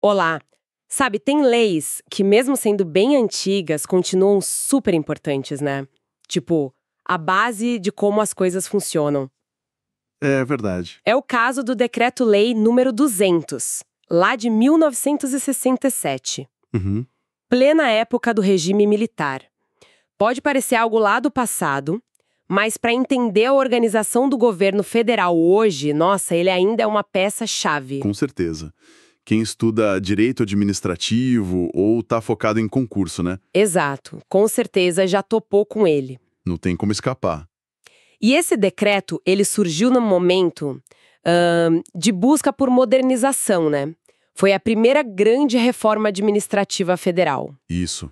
Olá! Sabe, tem leis que, mesmo sendo bem antigas, continuam super importantes, né? Tipo, a base de como as coisas funcionam. É verdade. É o caso do Decreto-Lei número 200, lá de 1967, Uhum. plena época do regime militar. Pode parecer algo lá do passado, mas para entender a organização do governo federal hoje, nossa, ele ainda é uma peça-chave. Com certeza. Quem estuda direito administrativo ou tá focado em concurso, né? Exato, com certeza já topou com ele. Não tem como escapar. E esse decreto, ele surgiu no momento de busca por modernização, né? Foi a primeira grande reforma administrativa federal. Isso.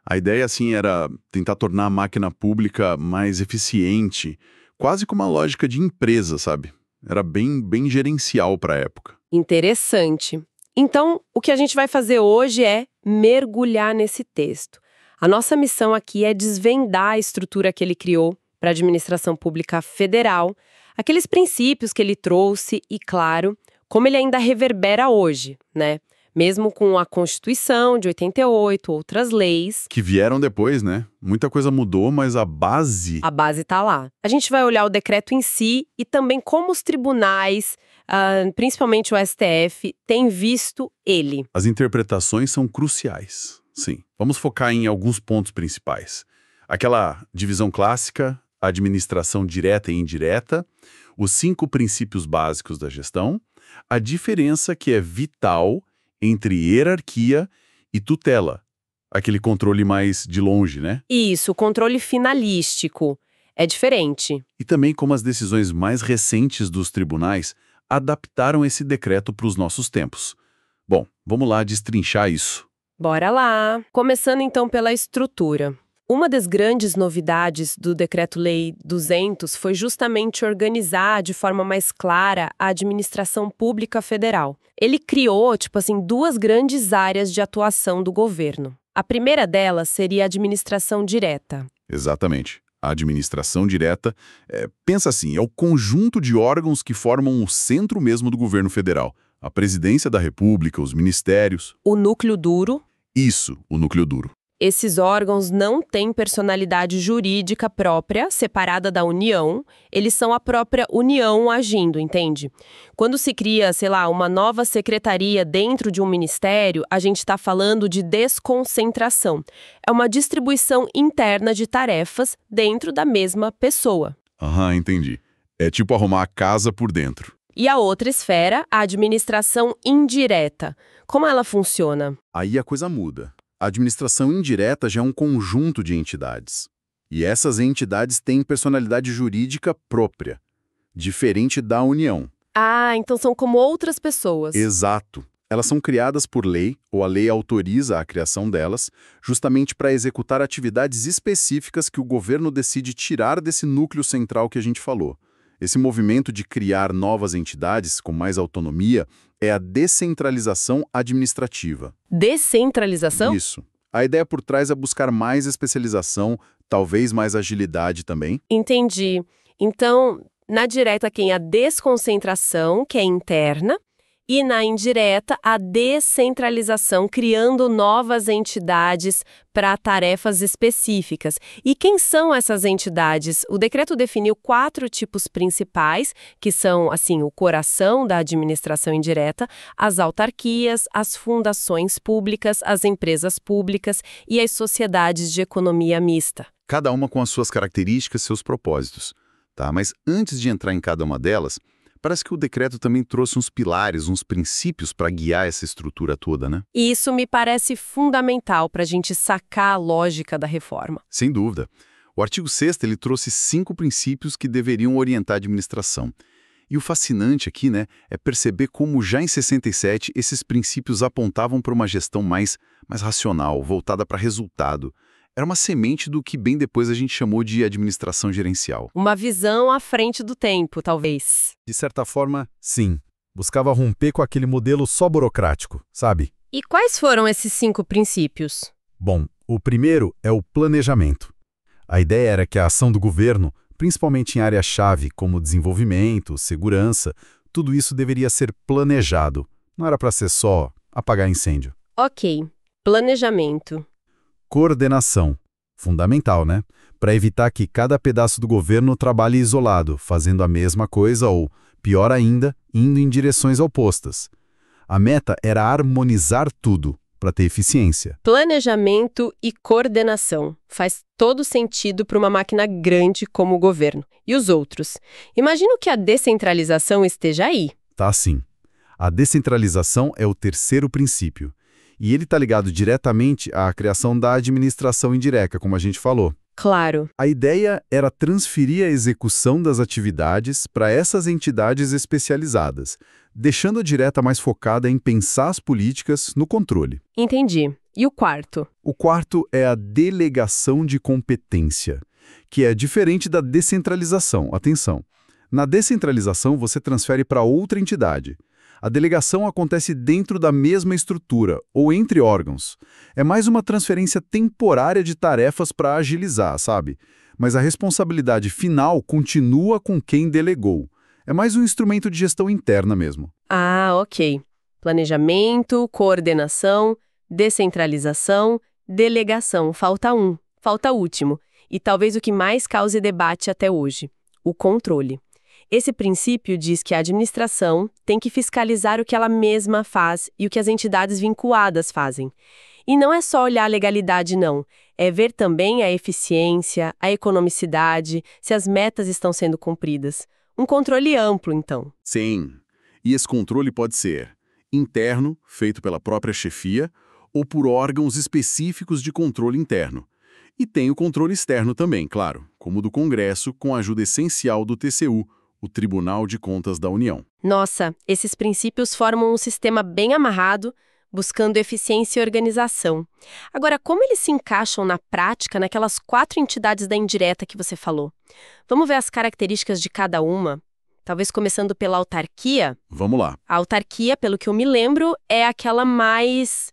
A ideia, assim, era tentar tornar a máquina pública mais eficiente, quase com uma lógica de empresa, sabe? Era bem gerencial para a época. Interessante. Então, o que a gente vai fazer hoje é mergulhar nesse texto. A nossa missão aqui é desvendar a estrutura que ele criou para a administração pública federal, aqueles princípios que ele trouxe e, claro, como ele ainda reverbera hoje, né? Mesmo com a Constituição de 88, outras leis. Que vieram depois, né? Muita coisa mudou, mas a base... A base está lá. A gente vai olhar o decreto em si e também como os tribunais, principalmente o STF, têm visto ele. As interpretações são cruciais, sim. Vamos focar em alguns pontos principais. Aquela divisão clássica, administração direta e indireta, os 5 princípios básicos da gestão, a diferença que é vital entre hierarquia e tutela, aquele controle mais de longe, né? Isso, o controle finalístico é diferente. E também como as decisões mais recentes dos tribunais adaptaram esse decreto para os nossos tempos. Bom, vamos lá destrinchar isso. Bora lá! Começando então pela estrutura. Uma das grandes novidades do Decreto-Lei 200 foi justamente organizar de forma mais clara a administração pública federal. Ele criou, 2 grandes áreas de atuação do governo. A primeira delas seria a administração direta. Exatamente. A administração direta, pensa assim, é o conjunto de órgãos que formam o centro mesmo do governo federal. A Presidência da República, os ministérios. O núcleo duro. Isso, o núcleo duro. Esses órgãos não têm personalidade jurídica própria, separada da União. Eles são a própria União agindo, entende? Quando se cria, uma nova secretaria dentro de um ministério, a gente está falando de desconcentração. É uma distribuição interna de tarefas dentro da mesma pessoa. Aham, entendi. É tipo arrumar a casa por dentro. E a outra esfera, a administração indireta. Como ela funciona? Aí a coisa muda. A administração indireta já é um conjunto de entidades. E essas entidades têm personalidade jurídica própria, diferente da União. Ah, então são como outras pessoas. Exato. Elas são criadas por lei, ou a lei autoriza a criação delas, justamente para executar atividades específicas que o governo decide tirar desse núcleo central que a gente falou. Esse movimento de criar novas entidades com mais autonomia é a descentralização administrativa. Descentralização? Isso. A ideia por trás é buscar mais especialização, talvez mais agilidade também. Entendi. Então, na direta tem a desconcentração, que é interna, e na indireta, a descentralização, criando novas entidades para tarefas específicas. E quem são essas entidades? O decreto definiu 4 tipos principais, que são, o coração da administração indireta, as autarquias, as fundações públicas, as empresas públicas e as sociedades de economia mista. Cada uma com as suas características e seus propósitos, tá? Mas antes de entrar em cada uma delas, parece que o decreto também trouxe uns pilares, uns princípios para guiar essa estrutura toda, né? E isso me parece fundamental para a gente sacar a lógica da reforma. Sem dúvida. O artigo 6º, ele trouxe 5 princípios que deveriam orientar a administração. E o fascinante aqui, né, é perceber como já em 67 esses princípios apontavam para uma gestão mais racional, voltada para resultado. Era uma semente do que bem depois a gente chamou de administração gerencial. Uma visão à frente do tempo, talvez. De certa forma, sim. Buscava romper com aquele modelo só burocrático, sabe? E quais foram esses 5 princípios? Bom, o primeiro é o planejamento. A ideia era que a ação do governo, principalmente em áreas-chave como desenvolvimento, segurança, tudo isso deveria ser planejado. Não era para ser só apagar incêndio. Ok. Planejamento. Coordenação. Fundamental, né? Para evitar que cada pedaço do governo trabalhe isolado, fazendo a mesma coisa ou, pior ainda, indo em direções opostas. A meta era harmonizar tudo, para ter eficiência. Planejamento e coordenação. Faz todo sentido para uma máquina grande como o governo. E os outros? Imagino que a descentralização esteja aí. Tá assim. A descentralização é o terceiro princípio. E ele está ligado diretamente à criação da administração indireta, como a gente falou. Claro. A ideia era transferir a execução das atividades para essas entidades especializadas, deixando a direta mais focada em pensar as políticas no controle. Entendi. E o quarto? O quarto é a delegação de competência, que é diferente da descentralização. Atenção, na descentralização você transfere para outra entidade. A delegação acontece dentro da mesma estrutura, ou entre órgãos. É mais uma transferência temporária de tarefas para agilizar, sabe? Mas a responsabilidade final continua com quem delegou. É mais um instrumento de gestão interna mesmo. Ah, ok. Planejamento, coordenação, descentralização, delegação. Falta um. Falta o último. E talvez o que mais cause debate até hoje: o controle. Esse princípio diz que a administração tem que fiscalizar o que ela mesma faz e o que as entidades vinculadas fazem. E não é só olhar a legalidade, não. É ver também a eficiência, a economicidade, se as metas estão sendo cumpridas. Um controle amplo, então. Sim. E esse controle pode ser interno, feito pela própria chefia, ou por órgãos específicos de controle interno. E tem o controle externo também, claro, como o do Congresso, com a ajuda essencial do TCU, o Tribunal de Contas da União. Nossa, esses princípios formam um sistema bem amarrado, buscando eficiência e organização. Agora, como eles se encaixam na prática naquelas 4 entidades da indireta que você falou? Vamos ver as características de cada uma? Talvez começando pela autarquia? Vamos lá. A autarquia, pelo que eu me lembro, é aquela mais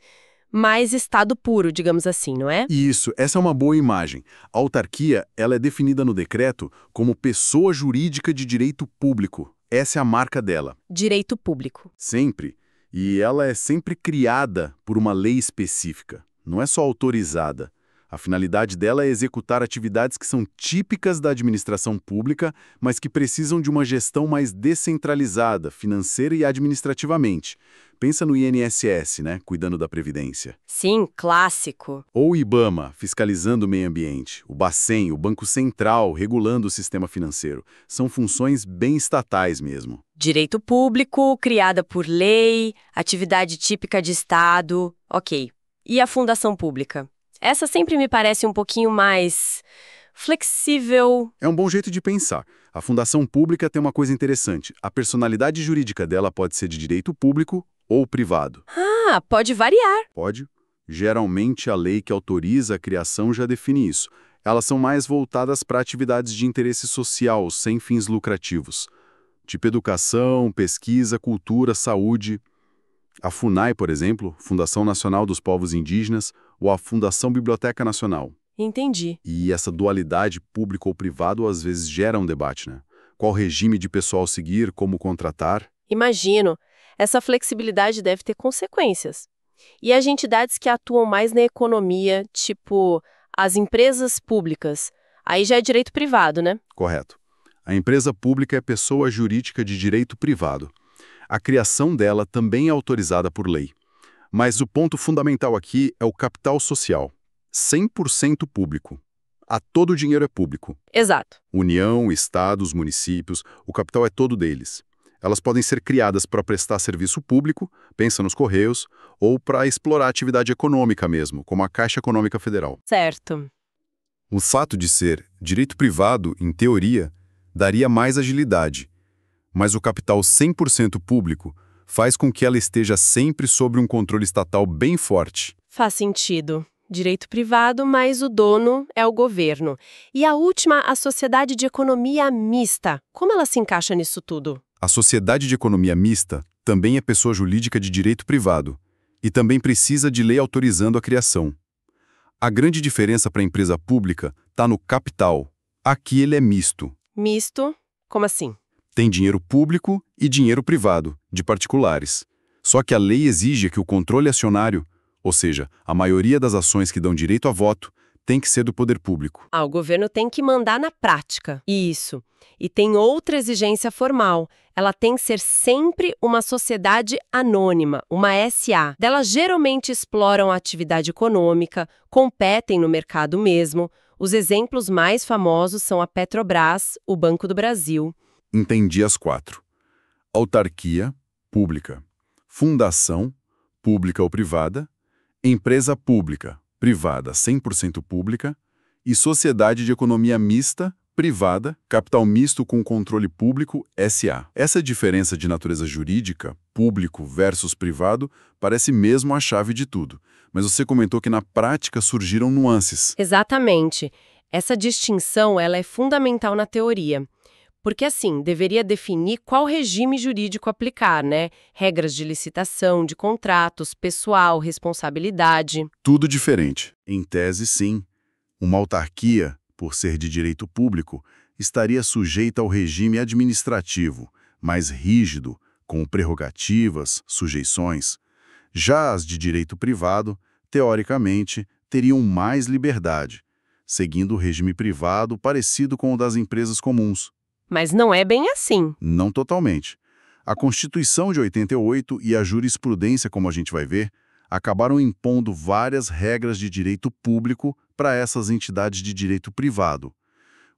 estado puro, digamos assim, não é? Isso, essa é uma boa imagem. A autarquia, ela é definida no decreto como pessoa jurídica de direito público. Essa é a marca dela. Direito público. Sempre. E ela é sempre criada por uma lei específica. Não é só autorizada. A finalidade dela é executar atividades que são típicas da administração pública, mas que precisam de uma gestão mais descentralizada, financeira e administrativamente. Pensa no INSS, né? Cuidando da Previdência. Sim, clássico. Ou o IBAMA, fiscalizando o meio ambiente. O Bacen, o Banco Central, regulando o sistema financeiro. São funções bem estatais mesmo. Direito público, criada por lei, atividade típica de Estado. Ok. E a fundação pública? Essa sempre me parece um pouquinho mais flexível. É um bom jeito de pensar. A fundação pública tem uma coisa interessante. A personalidade jurídica dela pode ser de direito público ou privado. Ah, pode variar. Pode. Geralmente, a lei que autoriza a criação já define isso. Elas são mais voltadas para atividades de interesse social, sem fins lucrativos. Tipo educação, pesquisa, cultura, saúde. A FUNAI, por exemplo, Fundação Nacional dos Povos Indígenas, ou a Fundação Biblioteca Nacional. Entendi. E essa dualidade público ou privado às vezes gera um debate, né? Qual regime de pessoal seguir, como contratar? Imagino. Essa flexibilidade deve ter consequências. E as entidades que atuam mais na economia, tipo as empresas públicas, aí já é direito privado, né? Correto. A empresa pública é pessoa jurídica de direito privado. A criação dela também é autorizada por lei. Mas o ponto fundamental aqui é o capital social. 100% público. Todo o dinheiro é público. Exato. União, estados, municípios, o capital é todo deles. Elas podem ser criadas para prestar serviço público, pensa nos Correios, ou para explorar atividade econômica mesmo, como a Caixa Econômica Federal. Certo. O fato de ser direito privado, em teoria, daria mais agilidade. Mas o capital 100% público faz com que ela esteja sempre sob um controle estatal bem forte. Faz sentido. Direito privado, mas o dono é o governo. E a última, a sociedade de economia mista. Como ela se encaixa nisso tudo? A sociedade de economia mista também é pessoa jurídica de direito privado e também precisa de lei autorizando a criação. A grande diferença para a empresa pública está no capital. Aqui ele é misto. Misto? Como assim? Tem dinheiro público e dinheiro privado, de particulares. Só que a lei exige que o controle acionário, ou seja, a maioria das ações que dão direito a voto, tem que ser do poder público. O governo tem que mandar na prática. Isso. E tem outra exigência formal. Ela tem que ser sempre uma sociedade anônima, uma SA. Elas geralmente exploram a atividade econômica, competem no mercado mesmo. Os exemplos mais famosos são a Petrobras, o Banco do Brasil. Entendi as 4. Autarquia, pública. Fundação, pública ou privada. Empresa pública, privada 100% pública. E sociedade de economia mista, privada, capital misto com controle público, SA. Essa diferença de natureza jurídica, público versus privado, parece mesmo a chave de tudo. Mas você comentou que na prática surgiram nuances. Exatamente. Essa distinção ela é fundamental na teoria. Porque, assim, deveria definir qual regime jurídico aplicar, né? Regras de licitação, de contratos, pessoal, responsabilidade. Tudo diferente. Em tese, sim. Uma autarquia, por ser de direito público, estaria sujeita ao regime administrativo, mais rígido, com prerrogativas, sujeições. Já as de direito privado, teoricamente, teriam mais liberdade, seguindo o regime privado parecido com o das empresas comuns. Mas não é bem assim. Não totalmente. A Constituição de 88 e a jurisprudência, como a gente vai ver, acabaram impondo várias regras de direito público para essas entidades de direito privado.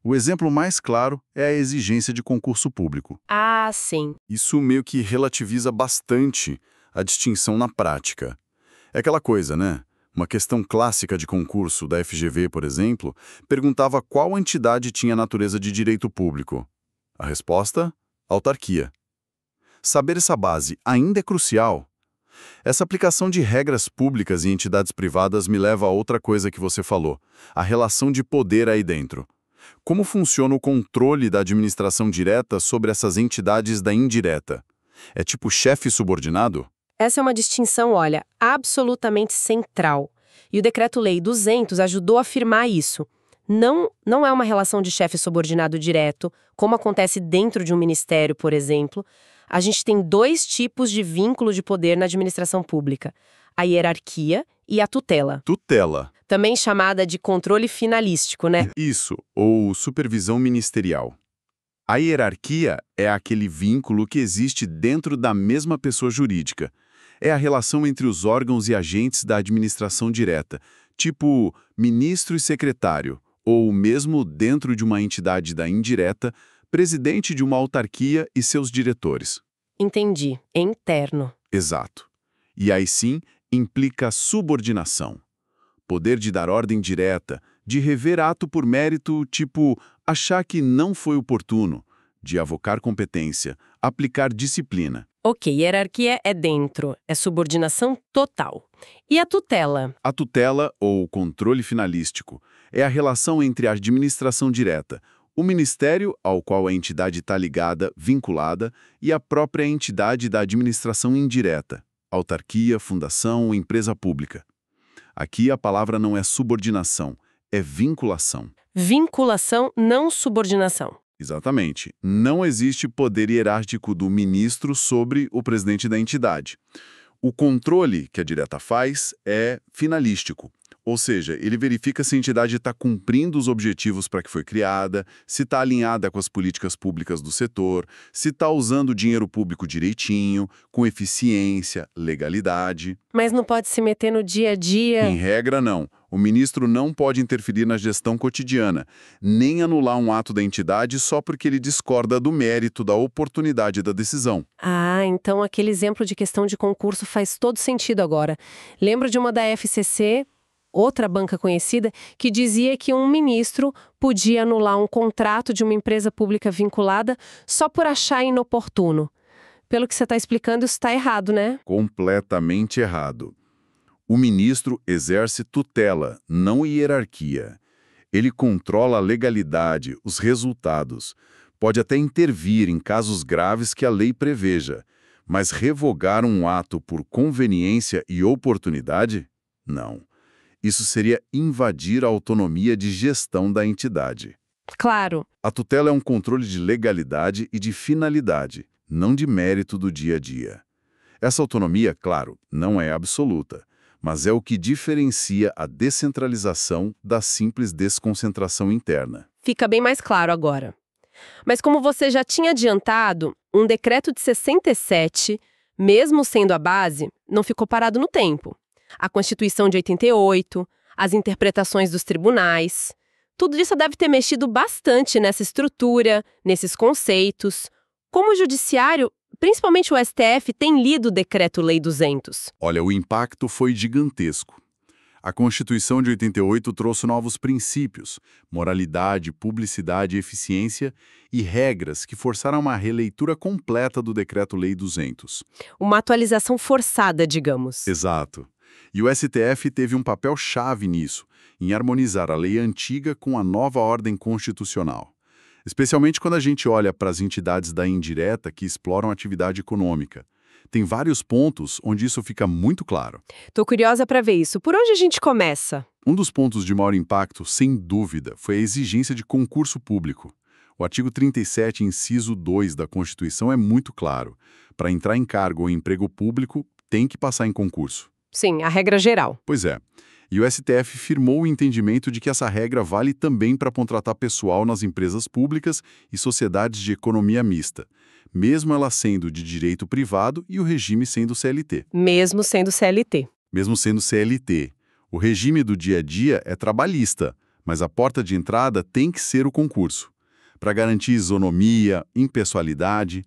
O exemplo mais claro é a exigência de concurso público. Ah, sim. Isso meio que relativiza bastante a distinção na prática. É aquela coisa, né? Uma questão clássica de concurso da FGV, por exemplo, perguntava qual entidade tinha natureza de direito público. A resposta? Autarquia. Saber essa base ainda é crucial. Essa aplicação de regras públicas e entidades privadas me leva a outra coisa que você falou, a relação de poder aí dentro. Como funciona o controle da administração direta sobre essas entidades da indireta? É tipo chefe subordinado? Essa é uma distinção, olha, absolutamente central. E o Decreto-Lei 200 ajudou a afirmar isso. Não é uma relação de chefe subordinado direto, como acontece dentro de um ministério, por exemplo. A gente tem 2 tipos de vínculo de poder na administração pública: a hierarquia e a tutela. Tutela. Também chamada de controle finalístico, né? Isso, ou supervisão ministerial. A hierarquia é aquele vínculo que existe dentro da mesma pessoa jurídica. É a relação entre os órgãos e agentes da administração direta, tipo ministro e secretário, ou mesmo dentro de uma entidade da indireta, presidente de uma autarquia e seus diretores. Entendi. É interno. Exato. E aí sim, implica subordinação. Poder de dar ordem direta, de rever ato por mérito, tipo achar que não foi oportuno, de avocar competência, aplicar disciplina. Ok, hierarquia é dentro, é subordinação total. E a tutela? A tutela, ou controle finalístico, é a relação entre a administração direta, o ministério ao qual a entidade está ligada, vinculada, e a própria entidade da administração indireta, autarquia, fundação, empresa pública. Aqui a palavra não é subordinação, é vinculação. Vinculação, não subordinação. Exatamente. Não existe poder hierárquico do ministro sobre o presidente da entidade. O controle que a direta faz é finalístico, ou seja, ele verifica se a entidade está cumprindo os objetivos para que foi criada, se está alinhada com as políticas públicas do setor, se está usando o dinheiro público direitinho, com eficiência, legalidade. Mas não pode se meter no dia a dia. Em regra, não. O ministro não pode interferir na gestão cotidiana, nem anular um ato da entidade só porque ele discorda do mérito, da oportunidade da decisão. Ah, então aquele exemplo de questão de concurso faz todo sentido agora. Lembro de uma da FCC, outra banca conhecida, que dizia que um ministro podia anular um contrato de uma empresa pública vinculada só por achar inoportuno. Pelo que você está explicando, isso está errado, né? Completamente errado. O ministro exerce tutela, não hierarquia. Ele controla a legalidade, os resultados. Pode até intervir em casos graves que a lei preveja, mas revogar um ato por conveniência e oportunidade? Não. Isso seria invadir a autonomia de gestão da entidade. Claro. A tutela é um controle de legalidade e de finalidade, não de mérito do dia a dia. Essa autonomia, claro, não é absoluta, mas é o que diferencia a descentralização da simples desconcentração interna. Fica bem mais claro agora. Mas como você já tinha adiantado, um decreto de 67, mesmo sendo a base, não ficou parado no tempo. A Constituição de 88, as interpretações dos tribunais, tudo isso deve ter mexido bastante nessa estrutura, nesses conceitos. Como o Judiciário, principalmente o STF, tem lido o Decreto-Lei 200? Olha, o impacto foi gigantesco. A Constituição de 88 trouxe novos princípios, moralidade, publicidade, eficiência e regras que forçaram uma releitura completa do Decreto-Lei 200. Uma atualização forçada, digamos. Exato. E o STF teve um papel-chave nisso, em harmonizar a lei antiga com a nova ordem constitucional. Especialmente quando a gente olha para as entidades da indireta que exploram atividade econômica. Tem vários pontos onde isso fica muito claro. Tô curiosa para ver isso. Por onde a gente começa? Um dos pontos de maior impacto, sem dúvida, foi a exigência de concurso público. O artigo 37, inciso 2 da Constituição é muito claro. Para entrar em cargo ou emprego público, tem que passar em concurso. Sim, a regra geral. Pois é. E o STF firmou o entendimento de que essa regra vale também para contratar pessoal nas empresas públicas e sociedades de economia mista, mesmo ela sendo de direito privado e o regime sendo CLT. Mesmo sendo CLT. Mesmo sendo CLT. O regime do dia a dia é trabalhista, mas a porta de entrada tem que ser o concurso. Para garantir isonomia, impessoalidade.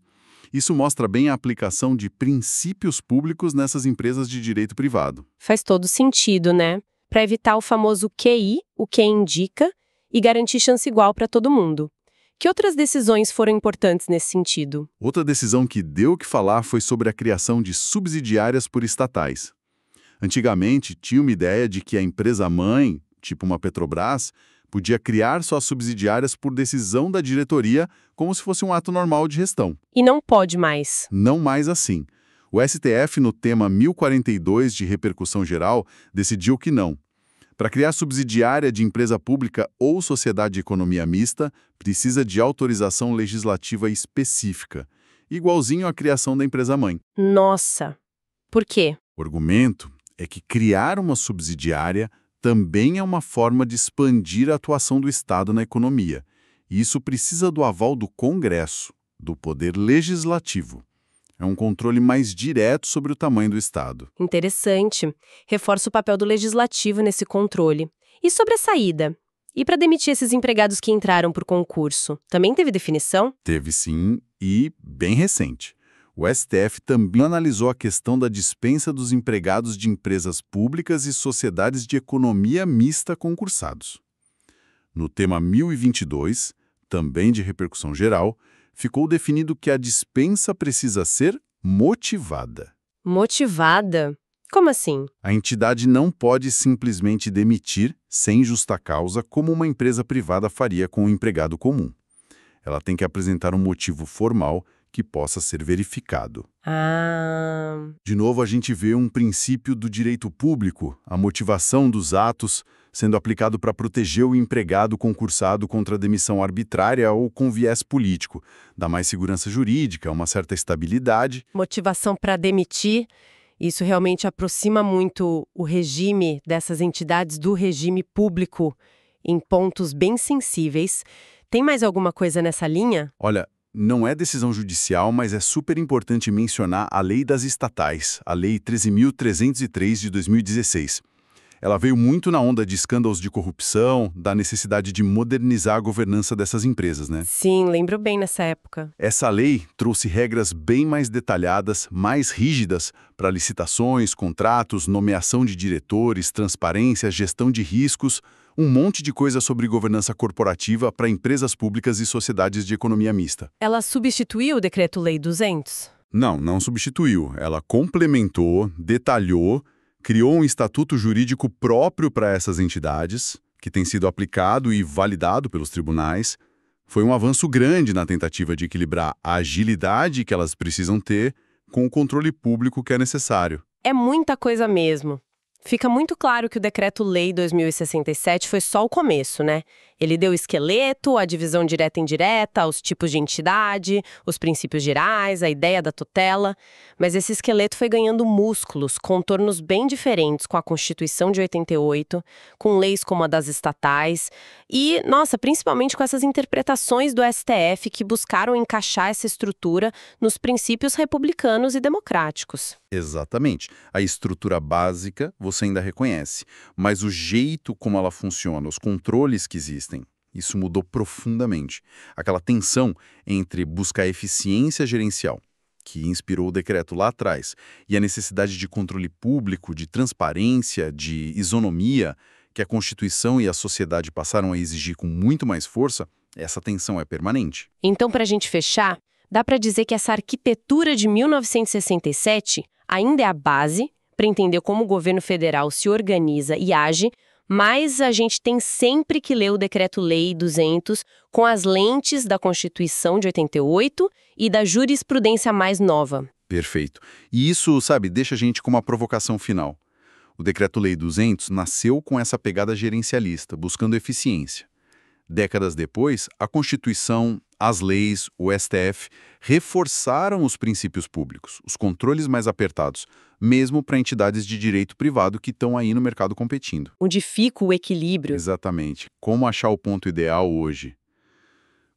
Isso mostra bem a aplicação de princípios públicos nessas empresas de direito privado. Faz todo sentido, né? Para evitar o famoso QI, o que indica, e garantir chance igual para todo mundo. Que outras decisões foram importantes nesse sentido? Outra decisão que deu o que falar foi sobre a criação de subsidiárias por estatais. Antigamente, tinha uma ideia de que a empresa-mãe, tipo uma Petrobras, podia criar suas subsidiárias por decisão da diretoria, como se fosse um ato normal de gestão. E não pode mais. Não mais assim. O STF, no tema 1042 de repercussão geral, decidiu que não. Para criar subsidiária de empresa pública ou sociedade de economia mista, precisa de autorização legislativa específica, igualzinho à criação da empresa-mãe. Nossa! Por quê? O argumento é que criar uma subsidiária também é uma forma de expandir a atuação do Estado na economia. E isso precisa do aval do Congresso, do Poder Legislativo. É um controle mais direto sobre o tamanho do Estado. Interessante. Reforça o papel do legislativo nesse controle. E sobre a saída? E para demitir esses empregados que entraram por concurso? Também teve definição? Teve sim, e bem recente. O STF também analisou a questão da dispensa dos empregados de empresas públicas e sociedades de economia mista concursados. No tema 1022, também de repercussão geral, ficou definido que a dispensa precisa ser motivada. Motivada? Como assim? A entidade não pode simplesmente demitir, sem justa causa, como uma empresa privada faria com um empregado comum. Ela tem que apresentar um motivo formal que possa ser verificado. De novo, a gente vê um princípio do direito público, a motivação dos atos, sendo aplicado para proteger o empregado concursado contra a demissão arbitrária ou com viés político. Dá mais segurança jurídica, uma certa estabilidade. Motivação para demitir. Isso realmente aproxima muito o regime dessas entidades do regime público em pontos bem sensíveis. Tem mais alguma coisa nessa linha? Olha, não é decisão judicial, mas é super importante mencionar a Lei das Estatais, a Lei 13.303 de 2016. Ela veio muito na onda de escândalos de corrupção, da necessidade de modernizar a governança dessas empresas, né? Sim, lembro bem nessa época. Essa lei trouxe regras bem mais detalhadas, mais rígidas, para licitações, contratos, nomeação de diretores, transparência, gestão de riscos, um monte de coisa sobre governança corporativa para empresas públicas e sociedades de economia mista. Ela substituiu o Decreto-Lei 200? Não substituiu. Ela complementou, detalhou, criou um estatuto jurídico próprio para essas entidades, que tem sido aplicado e validado pelos tribunais. Foi um avanço grande na tentativa de equilibrar a agilidade que elas precisam ter com o controle público que é necessário. É muita coisa mesmo. Fica muito claro que o Decreto-Lei 2067 foi só o começo, né? Ele deu o esqueleto, a divisão direta e indireta, os tipos de entidade, os princípios gerais, a ideia da tutela. Mas esse esqueleto foi ganhando músculos, contornos bem diferentes com a Constituição de 88, com leis como a das estatais e, nossa, principalmente com essas interpretações do STF que buscaram encaixar essa estrutura nos princípios republicanos e democráticos. Exatamente. A estrutura básica você ainda reconhece, mas o jeito como ela funciona, os controles que existem, isso mudou profundamente. Aquela tensão entre buscar eficiência gerencial, que inspirou o decreto lá atrás, e a necessidade de controle público, de transparência, de isonomia, que a Constituição e a sociedade passaram a exigir com muito mais força, essa tensão é permanente. Então, para a gente fechar, dá para dizer que essa arquitetura de 1967 ainda é a base para entender como o governo federal se organiza e age, mas a gente tem sempre que ler o Decreto-Lei 200 com as lentes da Constituição de 88 e da jurisprudência mais nova. Perfeito. E isso, sabe, deixa a gente com uma provocação final. O Decreto-Lei 200 nasceu com essa pegada gerencialista, buscando eficiência. Décadas depois, a Constituição, as leis, o STF reforçaram os princípios públicos, os controles mais apertados, mesmo para entidades de direito privado que estão aí no mercado competindo. Onde fica o equilíbrio? Exatamente. Como achar o ponto ideal hoje?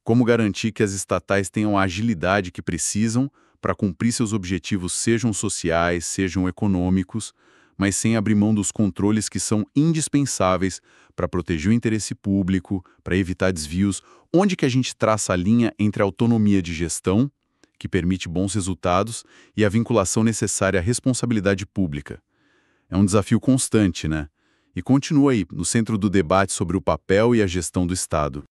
Como garantir que as estatais tenham a agilidade que precisam para cumprir seus objetivos, sejam sociais, sejam econômicos, mas sem abrir mão dos controles que são indispensáveis para proteger o interesse público, para evitar desvios, onde que a gente traça a linha entre a autonomia de gestão, que permite bons resultados, e a vinculação necessária à responsabilidade pública. É um desafio constante, né? E continua aí, no centro do debate sobre o papel e a gestão do Estado.